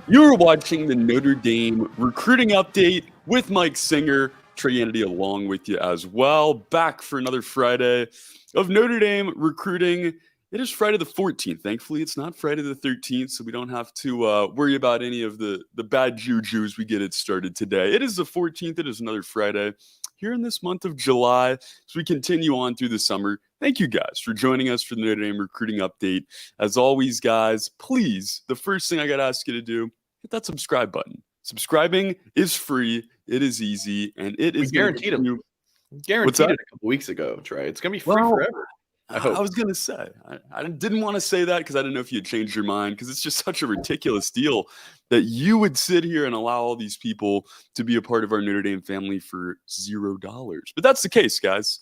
You're watching the Notre Dame recruiting update with Mike Singer, Trey Kennedy along with you as well. Back for another Friday of Notre Dame recruiting. It is Friday the 14th. Thankfully, it's not Friday the 13th, so we don't have to worry about any of the bad juju we get it started today. It is the 14th. It is another Friday here in this month of July as we continue on through the summer. Thank you guys for joining us for the Notre Dame recruiting update. As always, guys, please, the first thing I got to ask you to do, hit that subscribe button. Subscribing is free, it is easy, and it is guaranteed you. Guaranteed it a couple weeks ago, Trey. It's gonna be free forever. I was going to say, I didn't want to say that because I didn't know if you had changed your mind, because it's just such a ridiculous deal that you would sit here and allow all these people to be a part of our Notre Dame family for $0. But that's the case, guys.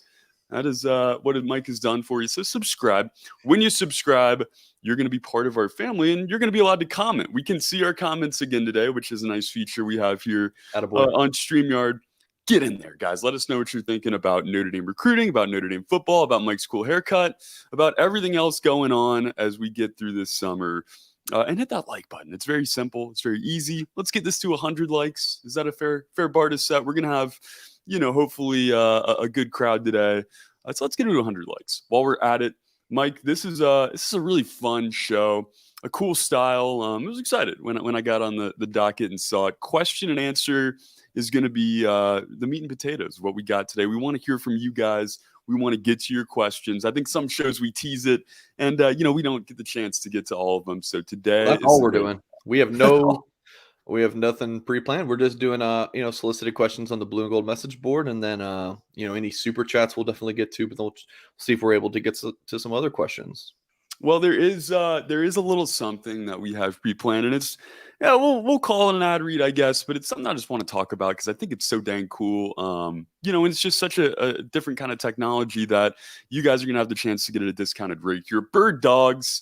That is what Mike has done for you. So subscribe. When you subscribe, you're going to be part of our family, and you're going to be allowed to comment. We can see our comments again today, which is a nice feature we have here on StreamYard. Get in there, guys. Let us know what you're thinking about Notre Dame recruiting, about Notre Dame football, about Mike's cool haircut, about everything else going on as we get through this summer. And hit that like button. It's very simple. It's very easy. Let's get this to 100 likes. Is that a fair bar to set? We're going to have, hopefully a good crowd today. So let's get it to 100 likes. While we're at it, Mike, this is a really fun show, a cool style. I was excited when I got on the docket and saw it. Question and answer is going to be the meat and potatoes of what we got today. We want to hear from you guys. We want to get to your questions. I think some shows we tease it, and we don't get the chance to get to all of them. So today, that's all we're doing. We have nothing pre-planned. We're just doing solicited questions on the blue and gold message board, and then any super chats we'll definitely get to, but we'll see if we're able to get to some other questions. Well, there is a little something that we have pre-planned, and it's we'll call it an ad read, I guess, but it's something I just want to talk about because I think it's so dang cool. And it's just such a different kind of technology that you guys are gonna have the chance to get at a discounted rate. Your Bird Dogs,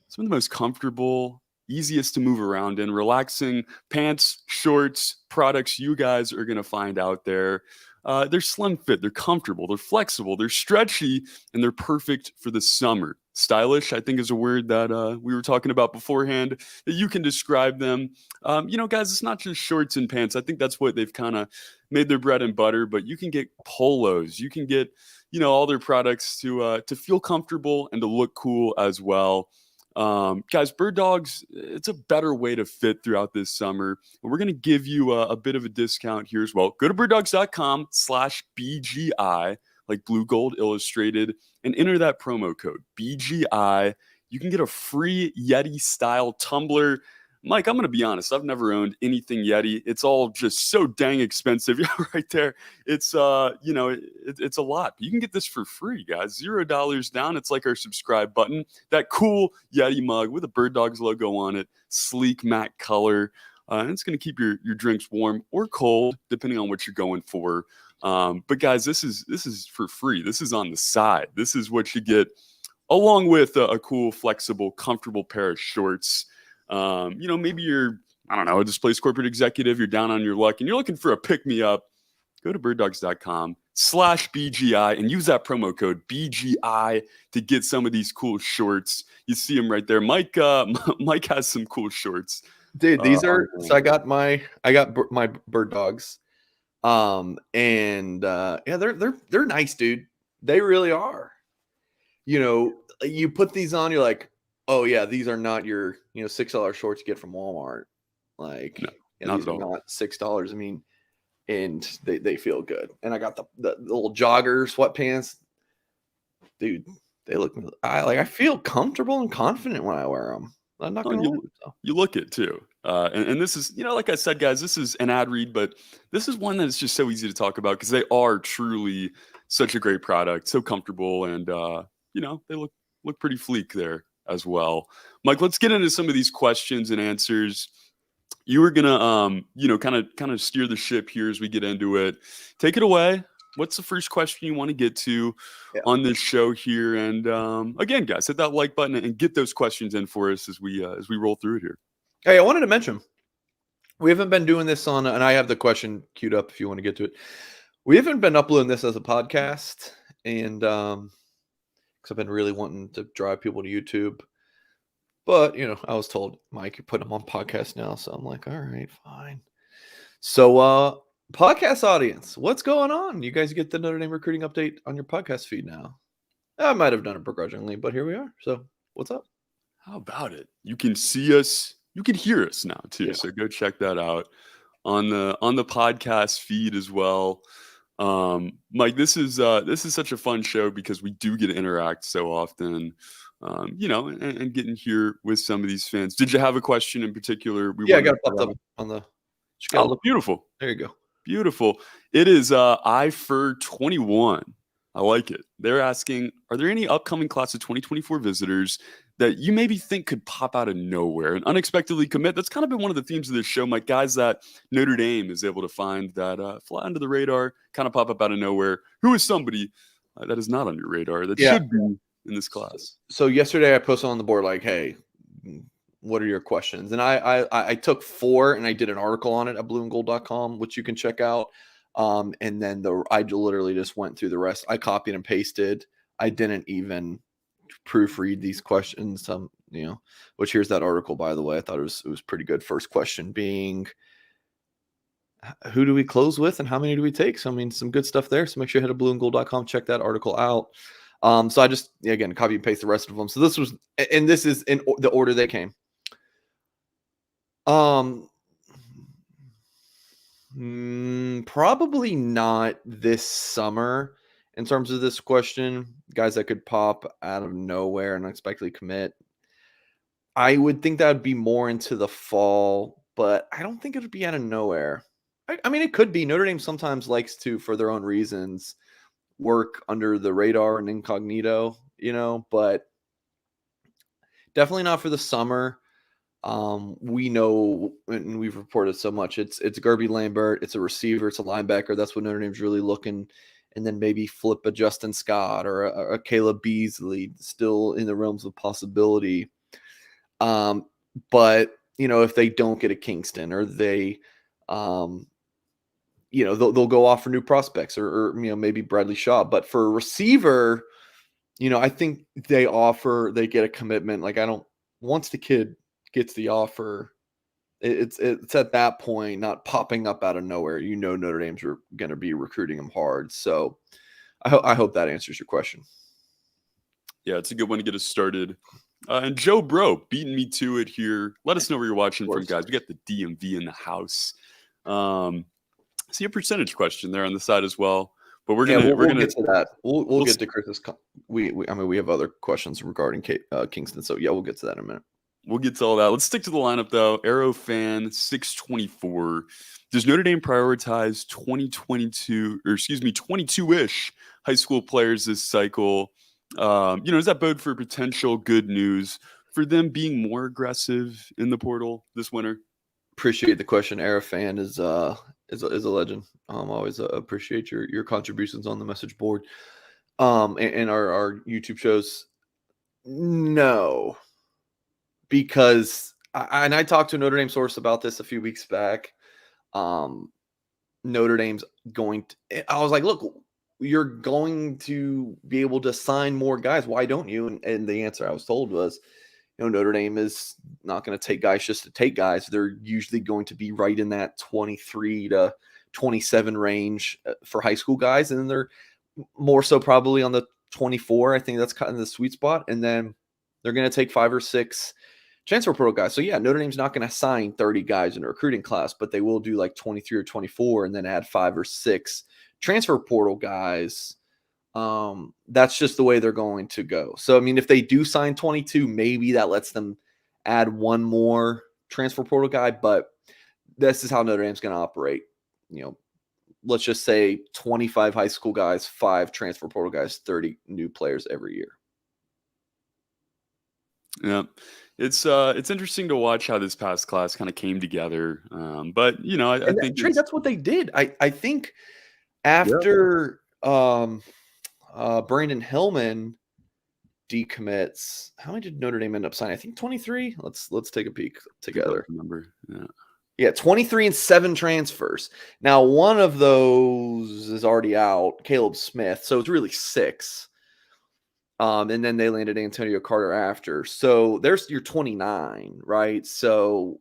some of the most comfortable, easiest to move around in, relaxing pants, shorts, products you guys are gonna find out there. They're slim fit, they're comfortable, they're flexible, they're stretchy, and they're perfect for the summer. Stylish, I think, is a word that we were talking about beforehand, that you can describe them. Guys, it's not just shorts and pants. I think that's what they've kind of made their bread and butter, but you can get polos. You can get, all their products to feel comfortable and to look cool as well. Guys, Bird Dogs, it's a better way to fit throughout this summer. And we're going to give you a bit of a discount here as well. Go to birddogs.com/BGI, like Blue Gold Illustrated, and enter that promo code BGI. You can get a free Yeti style tumbler. Mike, I'm going to be honest. I've never owned anything Yeti. It's all just so dang expensive. Yeah, right there. It's, it's a lot. You can get this for free, guys. $0 down. It's like our subscribe button. That cool Yeti mug with a Bird Dogs logo on it. Sleek matte color. And it's going to keep your drinks warm or cold, depending on what you're going for. But guys, this is for free. This is on the side. This is what you get along with a cool, flexible, comfortable pair of shorts. Maybe you're, a displaced corporate executive, you're down on your luck and you're looking for a pick-me-up. Go to birddogs.com/BGI and use that promo code BGI to get some of these cool shorts. You see them right there. Mike has some cool shorts. Dude, these are, so I got my Bird Dogs. They're nice, dude. They really are. You put these on, you're like, oh yeah, these are not your $6 shorts you get from Walmart. Like, no, these are not $6. I mean, and they feel good. And I got the little jogger sweatpants, dude. They look. I feel comfortable and confident when I wear them. I'm not gonna. You look it too. And this is, like I said, guys, this is an ad read, but this is one that is just so easy to talk about because they are truly such a great product, so comfortable, and they look pretty fleek there as well. Mike, let's get into some of these questions and answers. You were gonna kind of steer the ship here as we get into it. Take it away. What's the first question you want to get to on this show here? And again, guys, hit that like button and get those questions in for us as we roll through it here. Hey, I wanted to mention, we haven't been doing this on, and I have the question queued up if you want to get to it. We haven't been uploading this as a podcast, and because I've been really wanting to drive people to YouTube. But, I was told, Mike, you put him on podcast now. So I'm like, all right, fine. So, podcast audience, what's going on? You guys get the Notre Dame recruiting update on your podcast feed now. I might have done it begrudgingly, but here we are. So what's up? How about it? You can see us, you can hear us now too. Yeah. So go check that out on the podcast feed as well. Mike, this is such a fun show because we do get to interact so often. And getting here with some of these fans. Did you have a question in particular? I got it popped up on the. Beautiful. There you go. Beautiful. It is I-FER21. I like it. They're asking, are there any upcoming class of 2024 visitors that you maybe think could pop out of nowhere and unexpectedly commit? That's kind of been one of the themes of this show, Mike. Guys that Notre Dame is able to find that fly under the radar, kind of pop up out of nowhere. Who is somebody that is not on your radar that should be in this class? So yesterday I posted on the board like, hey, what are your questions? And I took 4 and I did an article on it at blueandgold.com, which you can check out. And then I literally just went through the rest. I copied and pasted. I didn't even proofread these questions. Which here's that article, by the way. I thought it was pretty good. First question being, who do we close with and how many do we take? So, I mean, some good stuff there. So make sure you head to blueandgold.com, check that article out. So I just, again, copy and paste the rest of them. So this is in the order they came. Probably not this summer in terms of this question. Guys that could pop out of nowhere and unexpectedly commit. I would think that would be more into the fall, but I don't think it would be out of nowhere. I mean, it could be. Notre Dame sometimes likes to, for their own reasons, work under the radar and incognito, but definitely not for the summer. We know, and we've reported so much, it's Gerby Lambert, it's a receiver, it's a linebacker. That's what Notre Dame's really looking. And then maybe flip a Justin Scott or a Caleb Beasley, still in the realms of possibility. But if they don't get a Kingston, or they they'll go off for new prospects, or maybe Bradley Shaw. But for a receiver, I think they get a commitment. Like, once the kid gets the offer, it's at that point, not popping up out of nowhere. Notre Dame's going to be recruiting him hard. So I hope that answers your question. Yeah, it's a good one to get us started. And Joe Bro beating me to it here. Let us know where you're watching from, guys. We got the DMV in the house. See a percentage question there on the side as well. But we're gonna get to that. We'll get to Chris's. We have other questions regarding Kingston. So yeah, we'll get to that in a minute. We'll get to all that. Let's stick to the lineup, though. Arrow fan 624. Does Notre Dame prioritize 22-ish high school players this cycle? Does that bode for potential good news for them being more aggressive in the portal this winter? Appreciate the question. Arrow fan is a legend. Always appreciate your contributions on the message board, and our YouTube shows. No. Because I talked to a Notre Dame source about this a few weeks back. Notre Dame's going to, I was like, look, you're going to be able to sign more guys. Why don't you? And the answer I was told was, Notre Dame is not going to take guys just to take guys. They're usually going to be right in that 23 to 27 range for high school guys. And then they're more so probably on the 24. I think that's kind of the sweet spot. And then they're going to take 5 or 6 transfer portal guys. So yeah, Notre Dame's not going to sign 30 guys in a recruiting class, but they will do like 23 or 24 and then add 5 or 6 transfer portal guys. That's just the way they're going to go. So, I mean, if they do sign 22, maybe that lets them add one more transfer portal guy, but this is how Notre Dame's going to operate. Let's just say 25 high school guys, 5 transfer portal guys, 30 new players every year. Yeah. It's interesting to watch how this past class kind of came together. But I think Trey, that's what they did. I think after Brandon Hillman decommits, how many did Notre Dame end up signing? I think 23. Let's take a peek together. Remember, yeah, 23 and 7 transfers. Now one of those is already out, Caleb Smith. So it's really 6. And then they landed Antonio Carter after. So there's your 29, right? So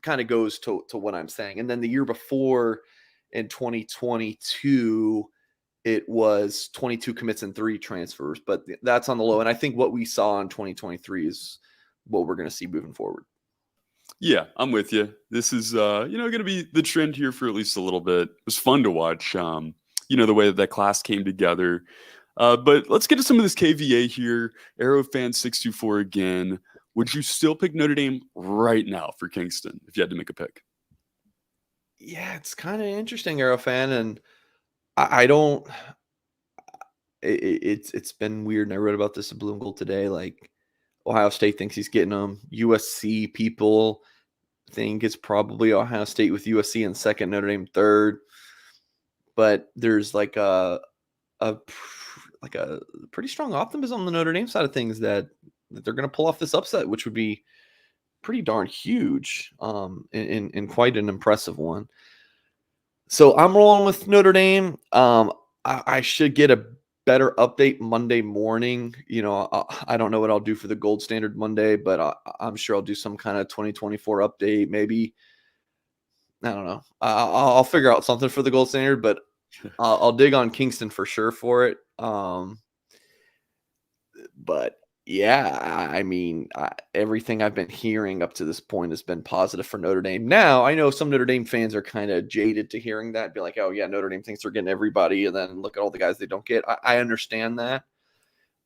kind of goes to what I'm saying. And then the year before in 2022, it was 22 commits and 3 transfers, but that's on the low. And I think what we saw in 2023 is what we're going to see moving forward. Yeah, I'm with you. This is, going to be the trend here for at least a little bit. It was fun to watch, the way that class came together. But let's get to some of this KVA here. Arrowfan 624 again. Would you still pick Notre Dame right now for Kingston if you had to make a pick? Yeah, it's kind of interesting, Arrowfan, and I don't. It's been weird, and I wrote about this in Blue and Gold today. Like Ohio State thinks he's getting them. USC people think it's probably Ohio State with USC in second, Notre Dame third. But there's like a pretty strong optimism on the Notre Dame side of things that they're going to pull off this upset, which would be pretty darn huge, and quite an impressive one. So I'm rolling with Notre Dame. I should get a better update Monday morning. I don't know what I'll do for the Gold Standard Monday, but I'm sure I'll do some kind of 2024 update. Maybe, I don't know. I'll figure out something for the Gold Standard, but I'll dig on Kingston for sure for it. But yeah, I mean, everything I've been hearing up to this point has been positive for Notre Dame. Now, I know some Notre Dame fans are kind of jaded to hearing that, be like, oh, yeah, Notre Dame thinks they're getting everybody, and then look at all the guys they don't get. I understand that.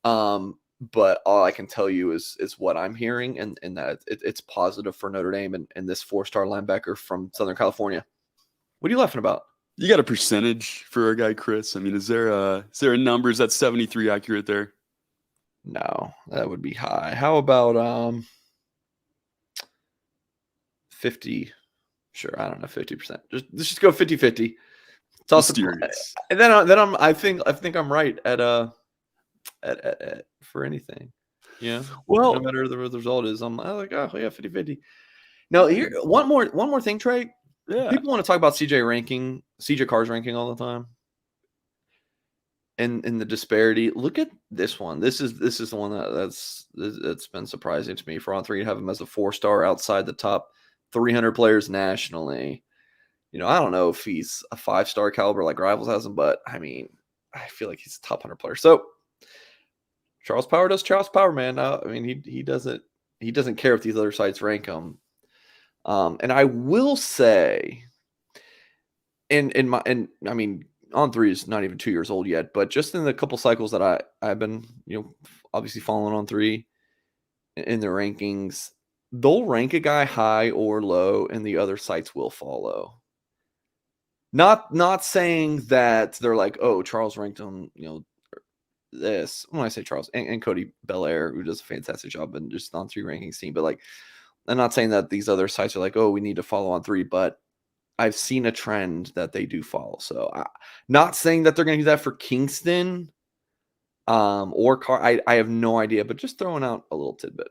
But all I can tell you is what I'm hearing, and that it's positive for Notre Dame and this 4-star linebacker from Southern California. What are you laughing about? You got a percentage for our guy, Chris? I mean, is there a number? Is that 73 accurate there? No, that would be high. How about 50? Sure, I don't know, 50%. Let's just go 50-50. Toss it. And then I think I'm right at for anything. Yeah. Well, no matter the result is, I'm like, oh yeah, 50-50. Now here, one more thing, Trey. Yeah. People want to talk about CJ Carr's ranking all the time. And the disparity. Look at this one. This is the one that's been surprising to me for On Three to have him as a 4-star outside the top 300 players nationally. I don't know if he's a 5-star caliber like Rivals has him, but I mean, I feel like he's a top 100 player. So Charles Power does Charles Power, man. I mean, he doesn't care if these other sites rank him. And I will say, I mean, On Three is not even 2 years old yet, but just in the couple cycles that I've been, obviously following On Three in the rankings, they'll rank a guy high or low, and the other sites will follow. Not saying that they're like, oh, Charles ranked him, this. When I say Charles and Cody Belair, who does a fantastic job in just On Three rankings team, but like, I'm not saying that these other sites are like, oh, we need to follow On Three, but I've seen a trend that they do follow. So not saying that they're going to do that for Kingston or Carr. I have no idea, but just throwing out a little tidbit.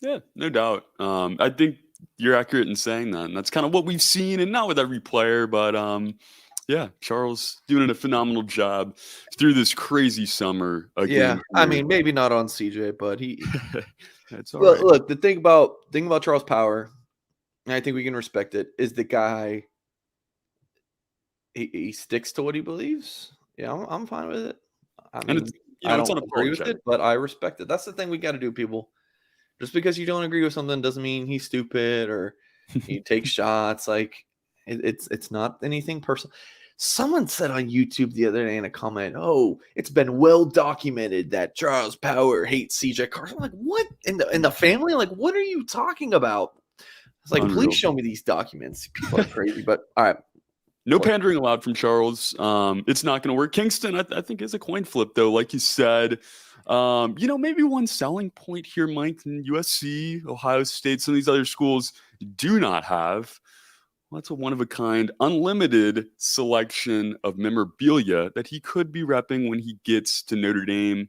Yeah, no doubt. I think you're accurate in saying that. And that's kind of what we've seen, and not with every player, but yeah, Charles doing a phenomenal job through this crazy summer. Again, yeah, I mean, maybe not on CJ, but he. That's all right. Look, the thing about Charles Power, and I think we can respect it, is the guy. He sticks to what he believes. Yeah, I'm fine with it. I mean, I don't agree with it, but I respect it. That's the thing we got to do, people. Just because you don't agree with something doesn't mean he's stupid or he takes shots. Like it's not anything personal. Someone said on YouTube the other day in a comment, "Oh, it's been well documented that Charles Power hates CJ Carr." I'm like, "What in the family? Like, what are you talking about?" It's like, Unreal. Please show me these documents. People are crazy, but all right. No pandering allowed from Charles. It's not going to work. Kingston, I think, is a coin flip, though. Like you said, maybe one selling point here, Mike, in USC, Ohio State, some of these other schools do not have. Well, that's a one-of-a-kind, unlimited selection of memorabilia that he could be repping when he gets to Notre Dame.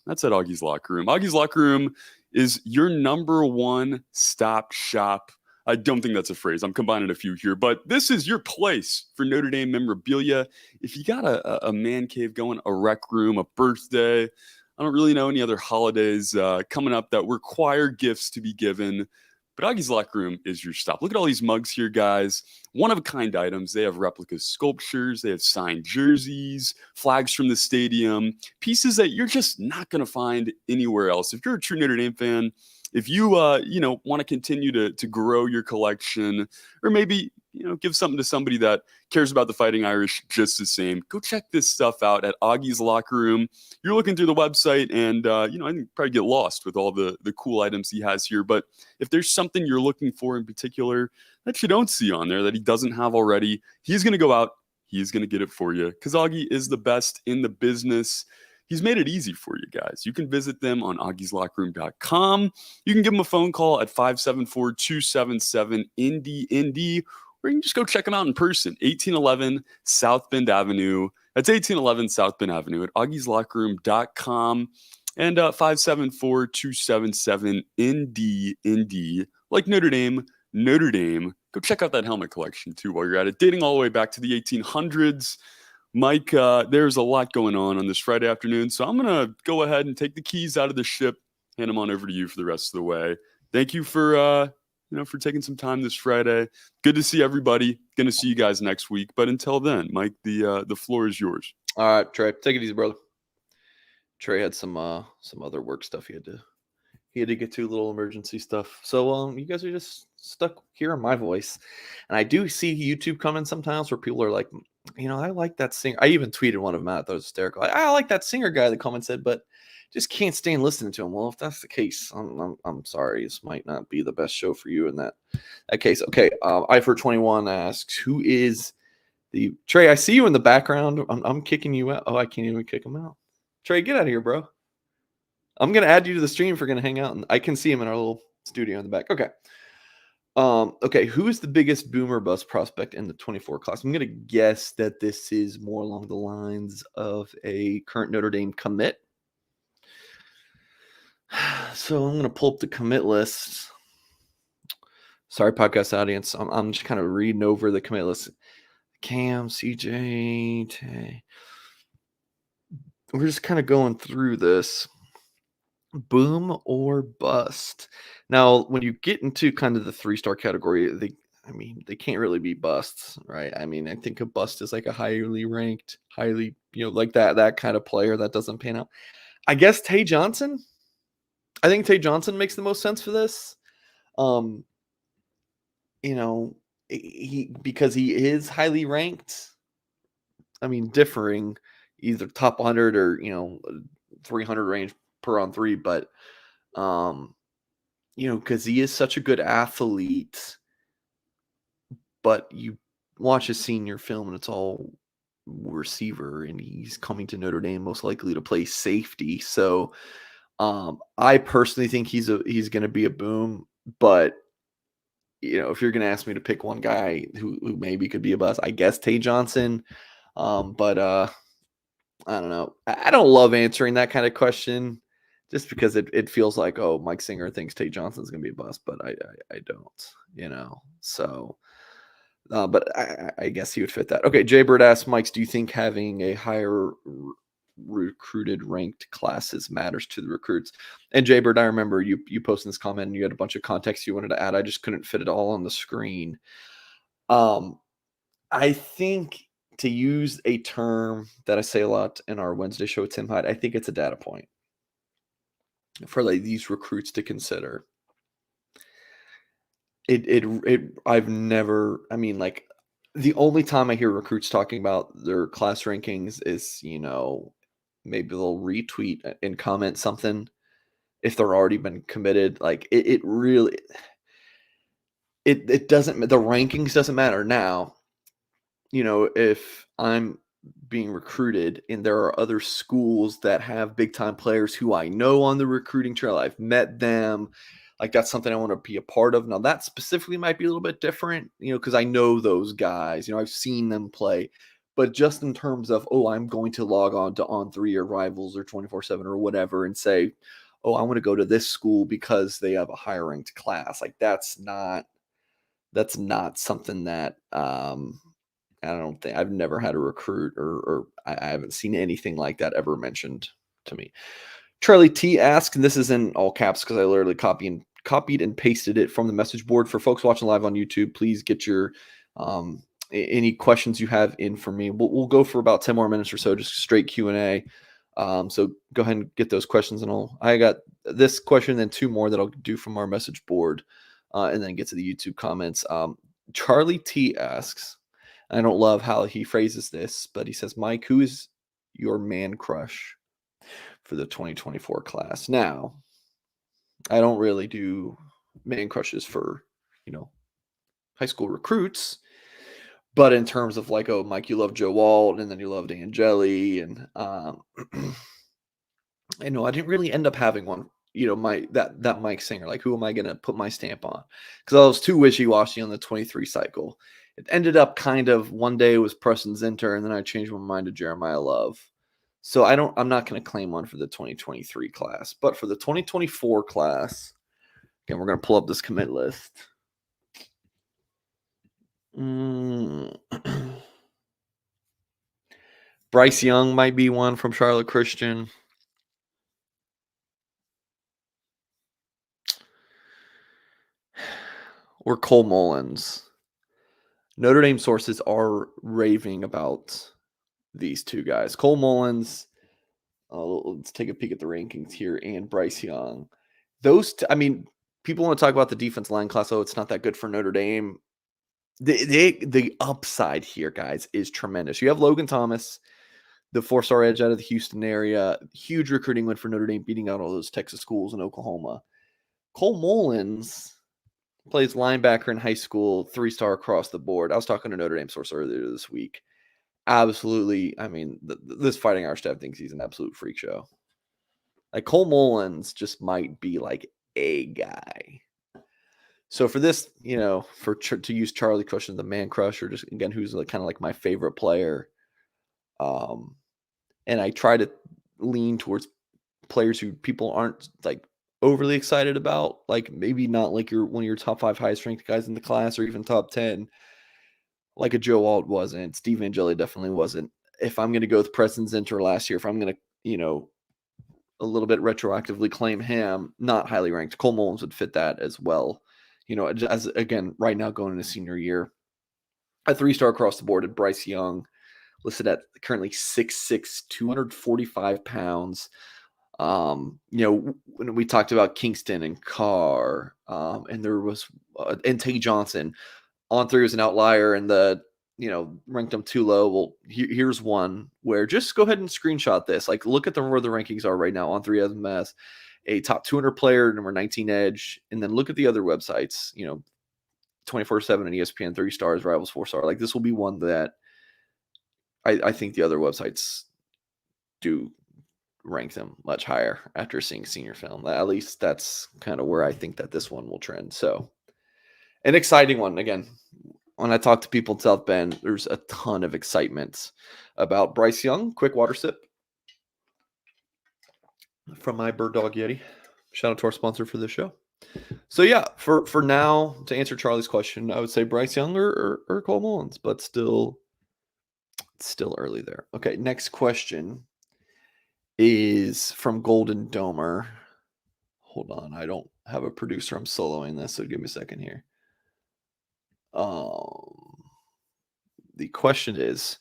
That's at Augie's Locker Room. Augie's Locker Room is your number one stop shop. I don't think that's a phrase. I'm combining a few here, but this is your place for Notre Dame memorabilia. If you got a man cave going, a rec room, a birthday, I don't really know any other holidays coming up that require gifts to be given. But Augie's Locker Room is your stop. Look at all these mugs here, guys. One of a kind items. They have replica sculptures, they have signed jerseys, flags from the stadium, pieces that you're just not going to find anywhere else. If you're a true Notre Dame fan, if you want to continue to grow your collection, or maybe give something to somebody that cares about the Fighting Irish just the same, go check this stuff out at Augie's Locker Room. You're looking through the website, and I think probably get lost with all the cool items he has here. But if there's something you're looking for in particular that you don't see on there that he doesn't have already, he's going to go out. He's going to get it for you, because Augie is the best in the business. He's made it easy for you guys. You can visit them on augieslockerroom.com. You can give them a phone call at 574-277-INDY-INDY, or you can just go check them out in person, 1811 South Bend Avenue. That's 1811 South Bend Avenue at augieslockerroom.com, and 574-277-INDY-INDY. Like Notre Dame, Notre Dame. Go check out that helmet collection too while you're at it, dating all the way back to the 1800s. Mike, there's a lot going on this Friday afternoon, so I'm going to go ahead and take the keys out of the ship, hand them on over to you for the rest of the way. Thank you for taking some time this Friday. Good to see everybody. Going to see you guys next week, but until then, Mike, the floor is yours. All right, Trey, take it easy, brother. Trey had some other work stuff he had to get to, little emergency stuff. So you guys are just stuck hearing my voice, and I do see YouTube comments sometimes where people are like, I like that singer. I even tweeted one of them out that was hysterical. I like that singer guy. The comment said, but just can't stand listening to him. Well, if that's the case, I'm sorry. This might not be the best show for you in that case. Okay. I421 asks, who is the Trey? I see you in the background. I'm kicking you out. Oh, I can't even kick him out. Trey, get out of here, bro. I'm gonna add you to the stream if we're gonna hang out, and I can see him in our little studio in the back. Okay. Okay, who is the biggest boomer bust prospect in the 24 class? I'm going to guess that this is more along the lines of a current Notre Dame commit. So I'm going to pull up the commit list. Sorry, podcast audience. I'm just kind of reading over the commit list. Cam, CJ, Tay. We're just kind of going through this. Boom or bust. Now, when you get into kind of the 3-star category, they can't really be busts, right? I mean, I think a bust is like a highly ranked, like that kind of player that doesn't pan out. I guess Tay Johnson. I think Tay Johnson makes the most sense for this. Because he is highly ranked. I mean, differing either top 100 or 300 range per on 3, but because he is such a good athlete, but you watch his senior film and it's all receiver, and he's coming to Notre Dame most likely to play safety. So I personally think he's going to be a boom, but if you're going to ask me to pick one guy who maybe could be a bust, I guess Tay Johnson. But I don't know. I don't love answering that kind of question, just because it feels like, oh, Mike Singer thinks Tay Johnson's going to be a bust, but I don't, So, but I guess he would fit that. Okay, Jay Bird asks, Mike, do you think having a higher recruited ranked classes matters to the recruits? And Jay Bird, I remember you posting this comment and you had a bunch of context you wanted to add. I just couldn't fit it all on the screen. I think, to use a term that I say a lot in our Wednesday show with Tim Hyde, I think it's a data point for these recruits to consider. I've never, the only time I hear recruits talking about their class rankings is, maybe they'll retweet and comment something if they're already been committed. Like it really, it doesn't, the rankings doesn't matter now. If I'm being recruited and there are other schools that have big time players who I know on the recruiting trail, I've met them, like that's something I want to be a part of. Now that specifically might be a little bit different, because I know those guys, I've seen them play, but just in terms of, oh, I'm going to log on to On3 or Rivals or 24/7 or whatever and say, oh, I want to go to this school because they have a higher ranked class. Like that's not something that, I don't think, I've never had a recruit or I haven't seen anything like that ever mentioned to me. Charlie T asks, and this is in all caps because I literally copied and pasted it from the message board. For folks watching live on YouTube, please get your any questions you have in for me. We'll go for about 10 more minutes or so, just straight Q&A. So go ahead and get those questions, and I got this question and then 2 more that I'll do from our message board, and then get to the YouTube comments. Charlie T asks, I don't love how he phrases this, but he says, Mike, who is your man crush for the 2024 class? Now, I don't really do man crushes for, high school recruits, but in terms of like, oh, Mike, you love Joe Walt, and then you loved Angeli, and I know I didn't really end up having one, that Mike Singer. Like, who am I going to put my stamp on? Because I was too wishy-washy on the 23 cycle. It ended up kind of one day it was Preston Zinter, and then I changed my mind to Jeremiah Love. So I'm not going to claim one for the 2023 class, but for the 2024 class, again, we're going to pull up this commit list. Bryce Young might be one from Charlotte Christian. Or Cole Mullins. Notre Dame sources are raving about these 2 guys. Cole Mullins, let's take a peek at the rankings here, and Bryce Young. People want to talk about the defense line class. Oh, it's not that good for Notre Dame. The upside here, guys, is tremendous. You have Logan Thomas, the 4-star edge out of the Houston area. Huge recruiting win for Notre Dame, beating out all those Texas schools in Oklahoma. Cole Mullins plays linebacker in high school, 3-star across the board. I was talking to Notre Dame source earlier this week. Absolutely, this Fighting Irish staff thinks he's an absolute freak show. Like, Cole Mullins just might be like a guy. So for this, to use Charlie question, the man crush, or just again, who's kind of like my favorite player, and I try to lean towards players who people aren't like overly excited about, like maybe not like one of your top 5 highest ranked guys in the class, or even top 10, like a Joe Alt wasn't. Steve Angeli definitely wasn't. If I'm going to go with Preston Zinter last year, if I'm going to, a little bit retroactively claim him, not highly ranked, Cole Mullins would fit that as well. As again, right now going into senior year, a 3-star across the board at Bryce Young, listed at currently 6'6", 245 pounds. When we talked about Kingston and Carr, and there was and Tay Johnson, On3 was an outlier, and ranked them too low. Well, here's one where just go ahead and screenshot this. Like, look at where the rankings are right now. On3 has them as a top 200 player, number 19 edge, and then look at the other websites. 24/7 and ESPN, 3 stars, Rivals 4-star. Like, this will be one that I think the other websites do rank them much higher after seeing senior film. At least that's kind of where I think that this one will trend. So, an exciting one. Again, when I talk to people in South Bend, there's a ton of excitement about Bryce Young. Quick water sip from my Bird Dog Yeti. Shout out to our sponsor for this show. So yeah, for now, to answer Charlie's question, I would say Bryce Young or Cole Mullins, but still early there. Okay, next question is from Golden Domer. Hold on, I don't have a producer. I'm soloing this, so give me a second here. The question is,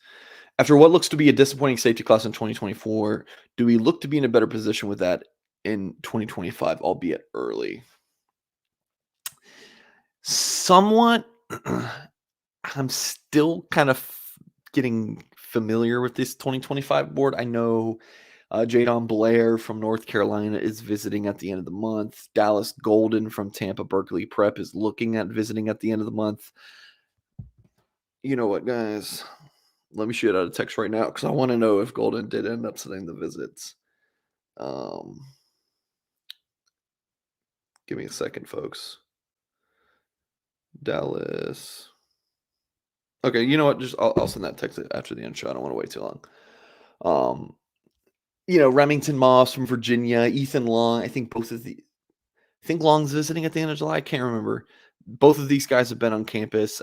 after what looks to be a disappointing safety class in 2024, do we look to be in a better position with that in 2025, albeit early? Somewhat. I'm still kind of getting familiar with this 2025 board. I know Jadon Blair from North Carolina is visiting at the end of the month. Dallas Golden from Tampa Berkeley Prep is looking at visiting at the end of the month. You know what, guys? Let me shoot out a text right now because I want to know if Golden did end up setting the visits. Give me a second, folks. Dallas. Okay, you know what? Just I'll send that text after the end show. I don't want to wait too long. Remington Moss from Virginia, Ethan Long. I think Long's visiting at the end of July. I can't remember. Both of these guys have been on campus.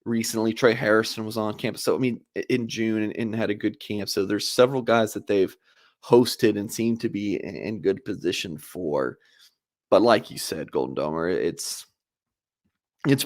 Recently Trey Harrison was on campus. So in June and had a good camp. So there's several guys that they've hosted and seem to be in good position for. But like you said, Golden Domer, it's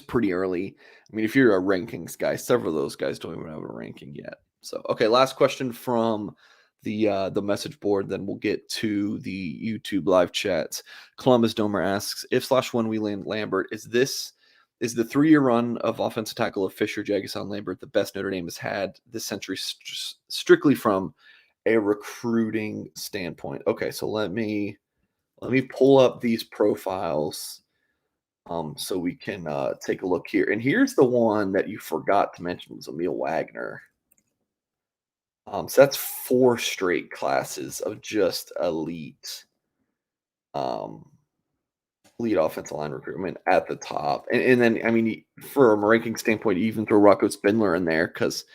pretty early. I mean, if you're a rankings guy, several of those guys don't even have a ranking yet. So, okay, last question from the message board, then we'll get to the YouTube live chats. Columbus Domer asks, if / when we land Lambert, is the 3-year run of offensive tackle of Fisher, Jagison, Lambert the best Notre Dame has had this century, strictly from a recruiting standpoint? Okay, so let me pull up these profiles so we can take a look here. And here's the one that you forgot to mention, was Emil Wagner. So that's 4 straight classes of just elite offensive line recruitment at the top. And then, I mean, for a ranking standpoint, even throw Rocco Spindler in there because,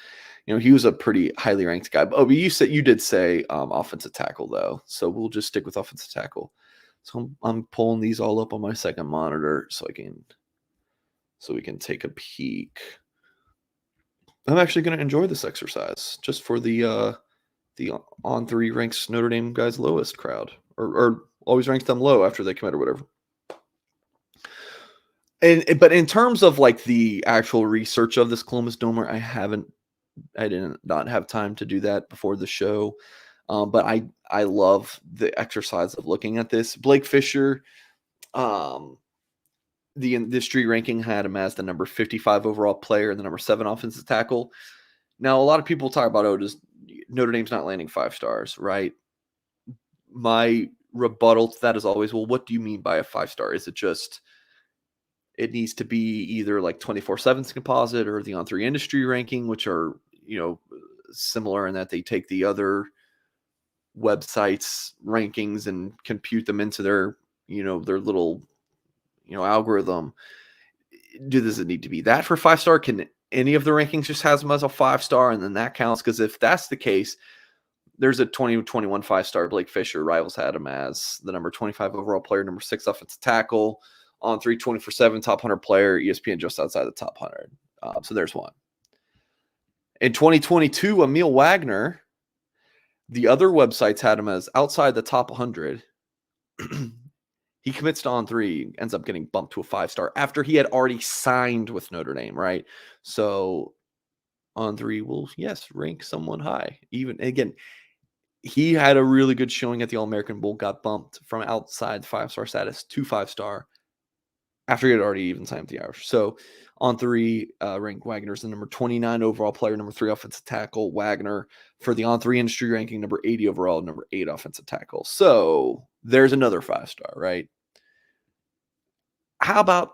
he was a pretty highly ranked guy. But you did say offensive tackle, though. So we'll just stick with offensive tackle. So I'm pulling these all up on my second monitor so we can take a peek. I'm actually going to enjoy this exercise just for the on 3 ranks Notre Dame guys lowest crowd, or always ranks them low after they commit or whatever. But in terms of like the actual research of this Columbus Domer, I did not have time to do that before the show. But I love the exercise of looking at this. Blake Fisher, the industry ranking had him as the number 55 overall player and the number 7 offensive tackle. Now, a lot of people talk about, Notre Dame's not landing 5 stars, right? My rebuttal to that is always, well, what do you mean by a 5-star? Is it just it needs to be either like 24/7's composite or the on 3 industry ranking, which are, similar in that they take the other websites rankings and compute them into their, their little, algorithm. Does it need to be that for 5-star? Can any of the rankings just has them as a 5-star and then that counts? Because if that's the case, there's a 2021 5-star Blake Fisher. Rivals had him as the number 25 overall player, number 6 offensive tackle, on 3 24/7 top 100 player, ESPN just outside the top 100. So there's one. In 2022, Emil Wagner, the other websites had him as outside the top 100. He commits to on 3, ends up getting bumped to a 5-star after he had already signed with Notre Dame, right? So on 3 will, yes, rank someone high. Even again, he had a really good showing at the All-American Bowl, got bumped from outside 5-star status to 5-star after he had already even signed with the Irish. So on 3, ranked Wagner's the number 29 overall player, number 3 offensive tackle. Wagner for the on 3 industry ranking, number 80 overall, number 8 offensive tackle. So there's another 5-star, right? How about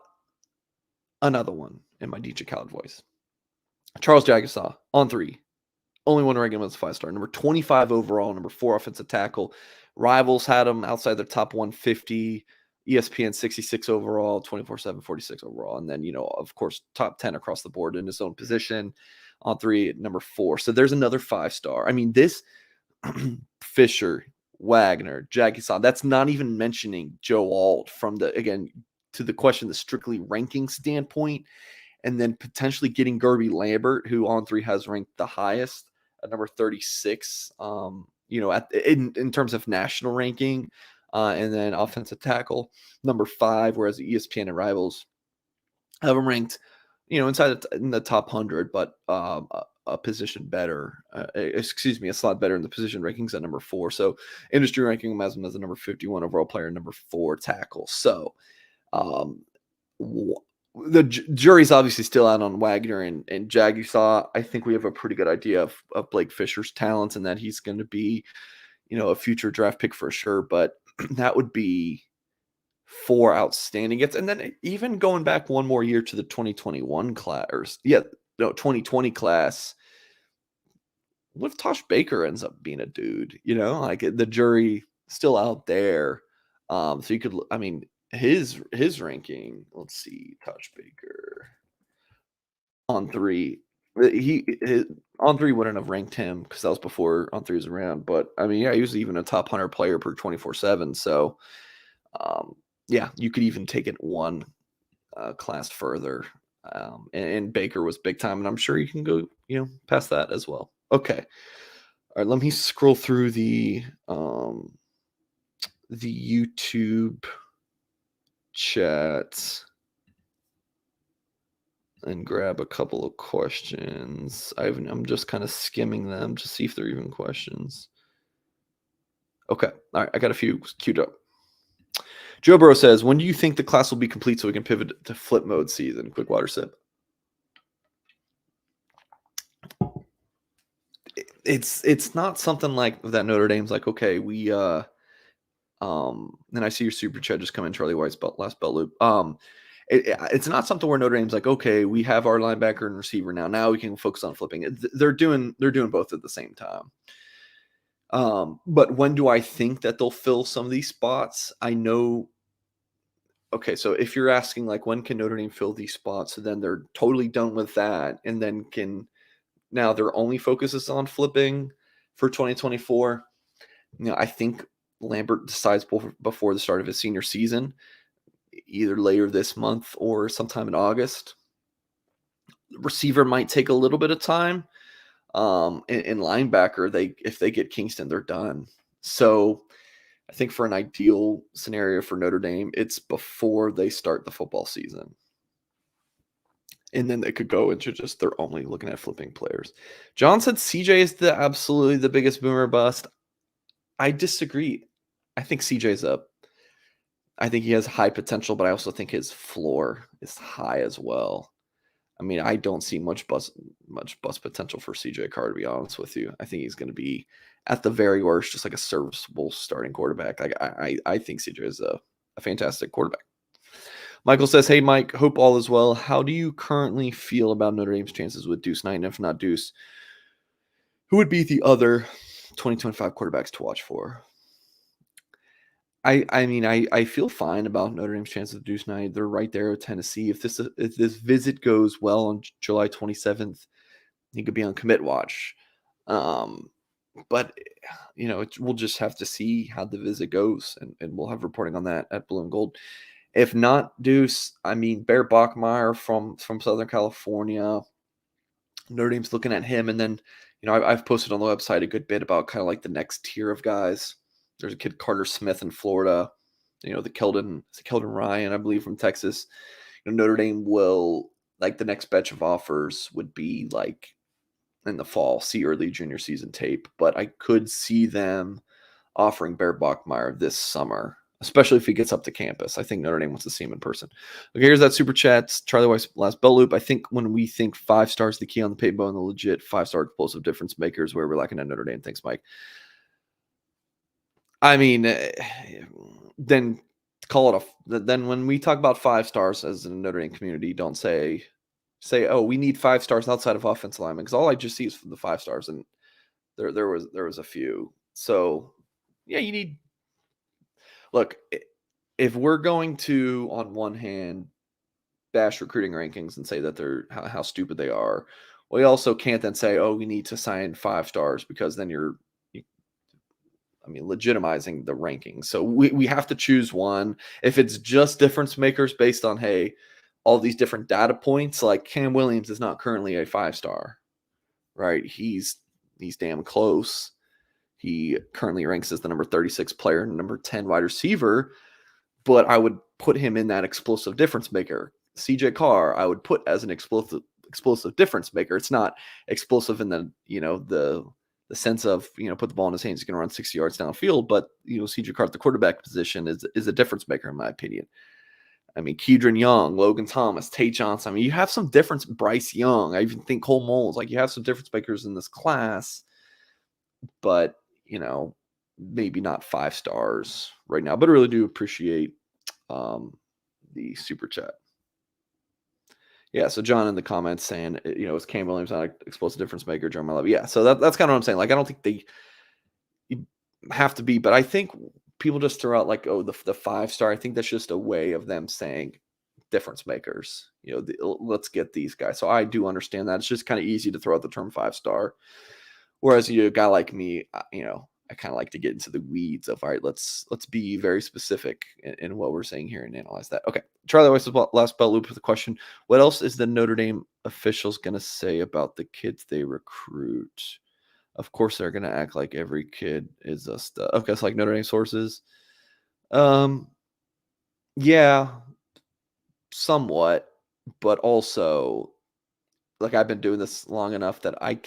another one in my DJ Khaled voice? Charles Jagusah on 3. Only one ranking him as a 5-star. Number 25 overall, number 4 offensive tackle. Rivals had him outside their top 150. ESPN 66 overall, 24/7 46 overall. And then, of course, top 10 across the board in his own position. On 3, number 4. So there's another 5-star. I mean, this Fisher, Wagner, Jagusah, that's not even mentioning Joe Alt from to the question, the strictly ranking standpoint, and then potentially getting Gerby Lambert, who on 3 has ranked the highest at number 36, in terms of national ranking. And then offensive tackle, number 5, whereas ESPN and Rivals have him ranked, inside in the top 100, but a position better, a slot better in the position rankings at number 4. So industry ranking him as the number 51 overall player, number 4 tackle. So the jury's obviously still out on Wagner and Jagusah. I think we have a pretty good idea of Blake Fisher's talents and that he's going to be, a future draft pick for sure. But that would be 4 outstanding hits. And then even going back one more year to the 2021 class, 2020 class, what if Tosh Baker ends up being a dude? Like the jury still out there. So you could, his ranking. Let's see, Tosh Baker on 3. His on 3 wouldn't have ranked him because that was before on 3 was around. But he was even a top 100 player per 24/7. So you could even take it one class further. And Baker was big time, and I'm sure you can go past that as well. Okay. All right, let me scroll through the YouTube chat and grab a couple of questions. I'm just kind of skimming them to see if they're even questions. Okay, all right, I got a few queued up. Joe Burrow says, when do you think the class will be complete so we can pivot to flip mode season? Quick water sip. It's not something like that. Notre Dame's like, okay, we and I see your super chat just come in, Charlie White's last belt loop. It's not something where Notre Dame's like, okay, we have our linebacker and receiver now. Now we can focus on flipping. They're doing both at the same time. But when do I think that they'll fill some of these spots? I know. Okay, so if you're asking like when can Notre Dame fill these spots, so then they're totally done with that, and then now their only focus is on flipping for 2024. I think Lambert decides before the start of his senior season, either later this month or sometime in August. Receiver might take a little bit of time. In linebacker, if they get Kingston, they're done. So I think for an ideal scenario for Notre Dame, it's before they start the football season. And then they could go into just they're only looking at flipping players. John said CJ is absolutely the biggest boomer bust. I disagree. I think CJ's up. I think he has high potential, but I also think his floor is high as well. I mean, I don't see much bust potential for CJ Carr, to be honest with you. I think he's going to be, at the very worst, just like a serviceable starting quarterback. I think CJ is a fantastic quarterback. Michael says, hey, Mike, hope all is well. How do you currently feel about Notre Dame's chances with Deuce Knight? And if not Deuce, who would be the other 2025 quarterbacks to watch for? I mean, I feel fine about Notre Dame's chances of Deuce Knight. They're right there with Tennessee. If this visit goes well on July 27th, he could be on commit watch. But we'll just have to see how the visit goes, and we'll have reporting on that at Blue and Gold. If not Deuce, I mean Bear Bachmeyer from Southern California. Notre Dame's looking at him, and then I've posted on the website a good bit about kind of like the next tier of guys. There's a kid, Carter Smith, in Florida. The Keldon Ryan, I believe, from Texas. Notre Dame will, like, the next batch of offers would be like in the fall, see early junior season tape. But I could see them offering Bear Bachmeyer this summer, especially if he gets up to campus. I think Notre Dame wants to see him in person. Okay, here's that super chat. Charlie White's last bell loop. I think when we think 5 stars, the key on the paintball and the legit 5-star explosive difference makers, where we're lacking at Notre Dame. Thanks, Mike. I mean, then call it then when we talk about 5 stars as in the Notre Dame community, don't say, oh, we need 5 stars outside of offensive linemen, because all I just see is the 5 stars, and there was a few. So yeah, you need. Look, if we're going to, on one hand, bash recruiting rankings and say that they're how stupid they are, we also can't then say, oh, we need to sign 5 stars, because then you're legitimizing the rankings. So we have to choose one. If it's just difference makers based on, hey, all these different data points, like Cam Williams is not currently a 5-star, right? He's damn close. He currently ranks as the number 36 player and number 10 wide receiver, but I would put him in that explosive difference maker. CJ Carr, I would put as an explosive difference maker. It's not explosive in the the sense of, put the ball in his hands, he's going to run 60 yards downfield. But, CJ Carr at the quarterback position is a difference maker, in my opinion. I mean, Kedron Young, Logan Thomas, Tate Johnson. I mean, you have some difference. Bryce Young. I even think Cole Moles. Like, you have some difference makers in this class. But, maybe not 5 stars right now. But I really do appreciate the super chat. Yeah, so John in the comments saying, is Cam Williams not an explosive difference maker, Jeremiah Levy? Yeah, so that's kind of what I'm saying. Like, I don't think they have to be, but I think people just throw out like, oh, the 5-star. I think that's just a way of them saying difference makers. Let's get these guys. So I do understand that. It's just kind of easy to throw out the term 5-star. Whereas a guy like me, I kind of like to get into the weeds of, all right, let's be very specific in what we're saying here and analyze that. Okay. Charlie Weiss's last belt loop with a question. What else is the Notre Dame officials going to say about the kids they recruit? Of course, they're going to act like every kid is a stud. Okay, it's like Notre Dame sources. Yeah, somewhat, but also, like, I've been doing this long enough that I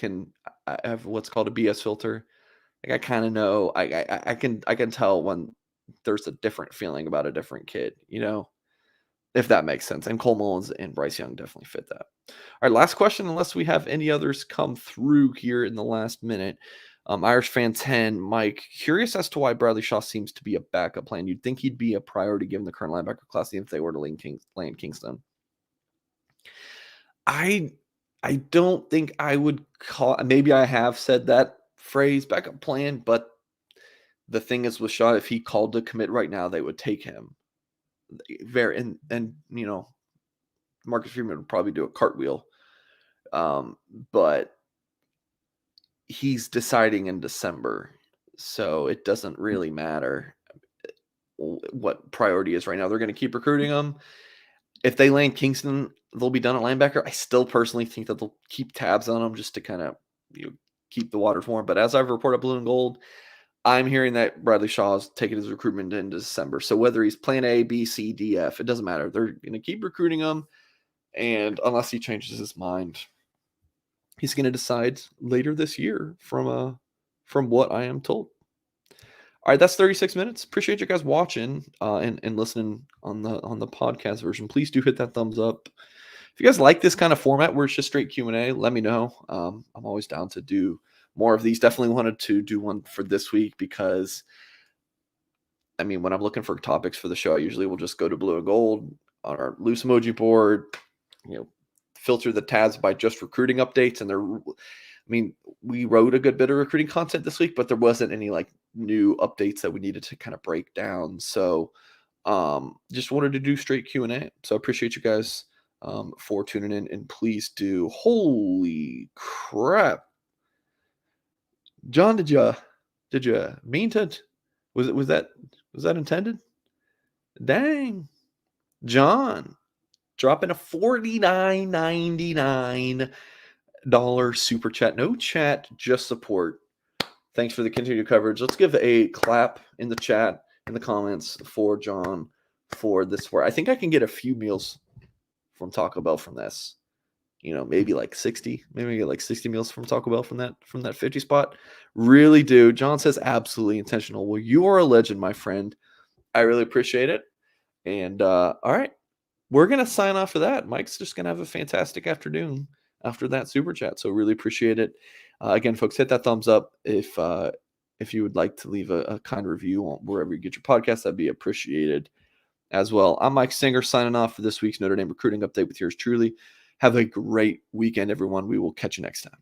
have what's called a BS filter. Like, I kind of know, I can tell when there's a different feeling about a different kid, if that makes sense. And Cole Mullins and Bryce Young definitely fit that. All right, last question, unless we have any others come through here in the last minute. Irish fan 10, Mike, curious as to why Bradley Shaw seems to be a backup plan. You'd think he'd be a priority given the current linebacker class, even if they were to land Kingston. I don't think I would call. Maybe I have said that phrase, backup plan, but the thing is with Shaw, if he called to commit right now, they would take him. And Marcus Freeman would probably do a cartwheel. But he's deciding in December, so it doesn't really matter what priority is right now. They're going to keep recruiting him. If they land Kingston, they'll be done at linebacker. I still personally think that they'll keep tabs on him just to kind of keep the waters warm. But as I've reported Blue and Gold, I'm hearing that Bradley Shaw is taking his recruitment into December. So whether he's plan A, B, C, D, F, it doesn't matter. They're going to keep recruiting him. And unless he changes his mind, he's going to decide later this year from what I am told. All right, that's 36 minutes. Appreciate you guys watching and listening on the podcast version. Please do hit that thumbs up. If you guys like this kind of format where it's just straight Q&A, let me know. I'm always down to do more of these. Definitely wanted to do one for this week because, when I'm looking for topics for the show, I usually will just go to Blue and Gold on our loose emoji board, filter the tabs by just recruiting updates. And we wrote a good bit of recruiting content this week, but there wasn't any new updates that we needed to kind of break down. So just wanted to do straight Q&A. So I appreciate you guys for tuning in, and please do. Holy crap. John, did you mean to, was that intended? Dang. John, dropping a $49.99 super chat. No chat, just support. Thanks for the continued coverage. Let's give a clap in the chat, in the comments for John for this. I think I can get a few meals from Taco Bell from this. Maybe 60. Maybe get 60 meals from Taco Bell from that 50 spot. Really do. John says absolutely intentional. Well, you are a legend, my friend. I really appreciate it. And all right, we're going to sign off for that. Mike's just going to have a fantastic afternoon after that super chat. So really appreciate it. Again, folks, hit that thumbs up if you would like to leave a kind review on wherever you get your podcast. That'd be appreciated as well. I'm Mike Singer signing off for this week's Notre Dame recruiting update with yours truly. Have a great weekend, everyone. We will catch you next time.